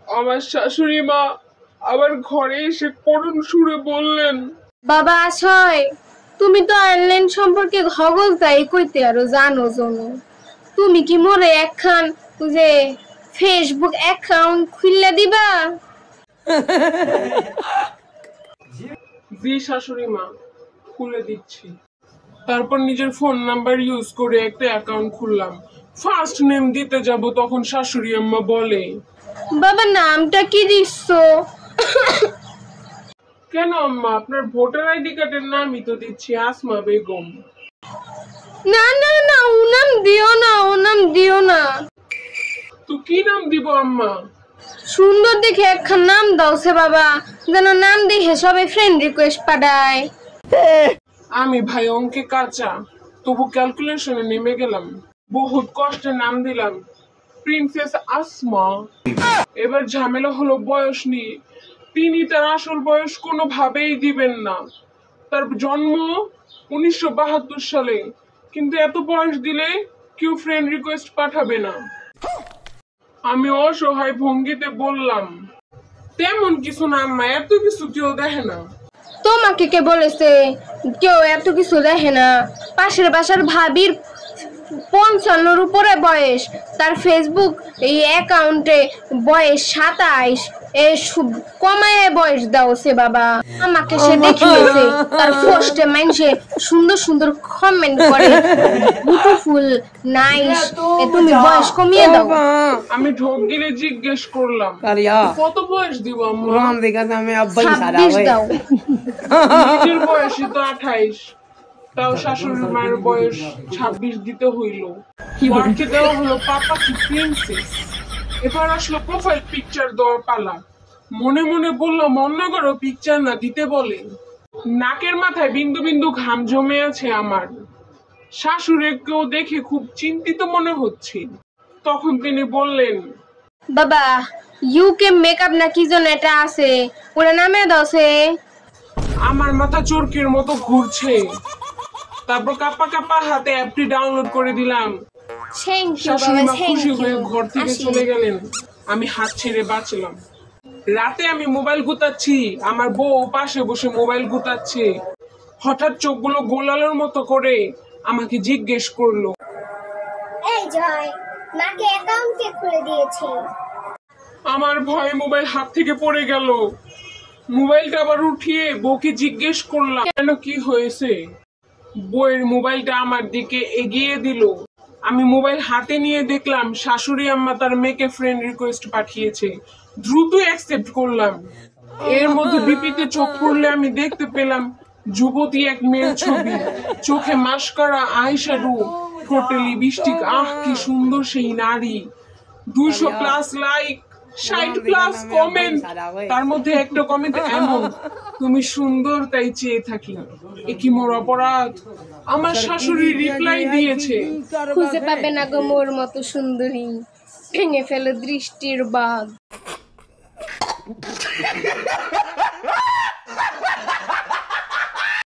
আমার শাশুড়ি মা আবার ঘরে এসে করুণ সুরে বললেন, বাবা আছয়, তুমি তো অনলাইন সম্পর্কে হগল তাই কইতে আরো জানো জনো, তুমি কি মোরে একখান যে ফেসবুক অ্যাকাউন্ট খুললে দিবা? জি শাশুড়ি মা, খুলে দিচ্ছি। তারপর নিজের ফোন নাম্বার ইউজ করে একটা অ্যাকাউন্ট খুললাম। ফার্স্ট নেম দিতে যাব তখন শাশুড়ি আম্মা বলে, বাবা নামটা কি দিচ্ছো? কেন আম্মা, আপনার ভোটার আইডি কার্ডের নামই তো দিচ্ছি, আসমা বেগম। না না না, ও নাম দিও না, ও নাম দিও না। তো কি নাম দিব আম্মা? সুন্দর দেখে একখান নাম দাও সে বাবা, যেন নাম দেখে সবাই ফ্রেন্ড রিকোয়েস্ট পাঠায়। আমি ভাই অঙ্কে কাঁচা, তবু ক্যালকুলেশনে নেমে গেলাম। বহুত কষ্টে নাম দিলাম প্রিন্সেস আসমা। এবার ঝামেলা হলো বয়স নিয়ে। তিনি তার আসল বয়স কোনোভাবেই দিবেন না। তার জন্ম 1972 সালে, কিন্তু এত বয়স দিলে কেউ ফ্রেন্ড রিকোয়েস্ট পাঠাবে না। আমি অসহায় ভঙ্গিতে বললাম, তেমন কিছু না আম্মা, এত কিছু কেউ দেখে না। তোমাকে কে বলেছে কেউ এত কিছু দেখে না? পাশের বাসার ভাবির 55 উপরে বয়স, তার ফেসবুক এই অ্যাকাউন্টে বয়স 27। কমায় বয়স দাও সে বাবা। আমাকে সে দেখিয়েছে, তার পোস্টে মানুষে সুন্দর সুন্দর কমেন্ট করে, বিউটিফুল, নাইস। তুমি বয়স কমিয়ে দাও। আমি ঢোক গিলে জিজ্ঞেস করলাম, কত বয়স দিব আম্মা? 26 দাও। নিজের বয়সই তো 28, তাও শাশুড়ি মায়ের বয়স 26 দিতে হইল। ওয়ার্কে দেওয়া হলো পাপা কি প্রিন্সেস। এবার আসলো প্রোফাইল পিকচার দেওয়ার পালা। মনে মনে বললাম অন্য কারো পিকচার না দিতে বলে। নাকের মাথায় বিন্দু বিন্দু ঘাম জমে আছে আমার। শাশুড়িকেও দেখে খুব চিন্তিত মনে হচ্ছে। তখন তিনি বললেন, বাবা ইউকে মেকআপ না কি যেন এটা আছে, ওরা নামে দাও সে। আমার মাথা চরকির মতো ঘুরছে। তারপর কাপা কাপা হাতে অ্যাপটি ডাউনলোড করে দিলাম। শাশুড়ি মা খুশি হয়ে ঘর থেকে চলে গেলেন। আমি হাত ছেড়ে বাঁচলাম। রাতে আমি মোবাইল গুতাচ্ছি, আমার বউ পাশে বসে মোবাইল গুতাচ্ছে। হঠাৎ চোখগুলো গোলালোর মতো করে আমাকে জিজ্ঞেস করলো, এই জয়, মাকে অ্যাকাউন্ট কে খুলে দিয়েছে? আমার ভয়ে মোবাইল হাত থেকে পড়ে গেল। মোবাইলটা আবার উঠিয়ে বউকে জিজ্ঞেস করলাম, কেন, কি হয়েছে? বউয়ের মোবাইলটা আমার দিকে এগিয়ে দিল। আমি মোবাইল হাতে নিয়ে দেখলাম শাশুড়ি আম্মা তার মেয়েকে ফ্রেন্ড রিকোয়েস্ট পাঠিয়েছে। দ্রুত অ্যাকসেপ্ট করলাম। এর মধ্যে বিপিতে চোখ পড়লে আমি দেখতে পেলাম যুবতী এক মেয়ের ছবি। চোখে মাস্কারা, আইশ্যাডো, ঠোঁটে লিপস্টিক। আহ কি সুন্দর সেই নারী। 200+ লাইক, 60+ কমেন্ট। তার মধ্যে একটা কমেন্ট এমন, তুমি সুন্দর তাই চেয়ে থাকি, এ কি মোর অপরাধ? আমার শাশুড়ি রিপ্লাই দিয়েছে, খুঁজে পাবে না গো মোর মতো সুন্দরী, ভেঙে ফেলো দৃষ্টির বাঁধ।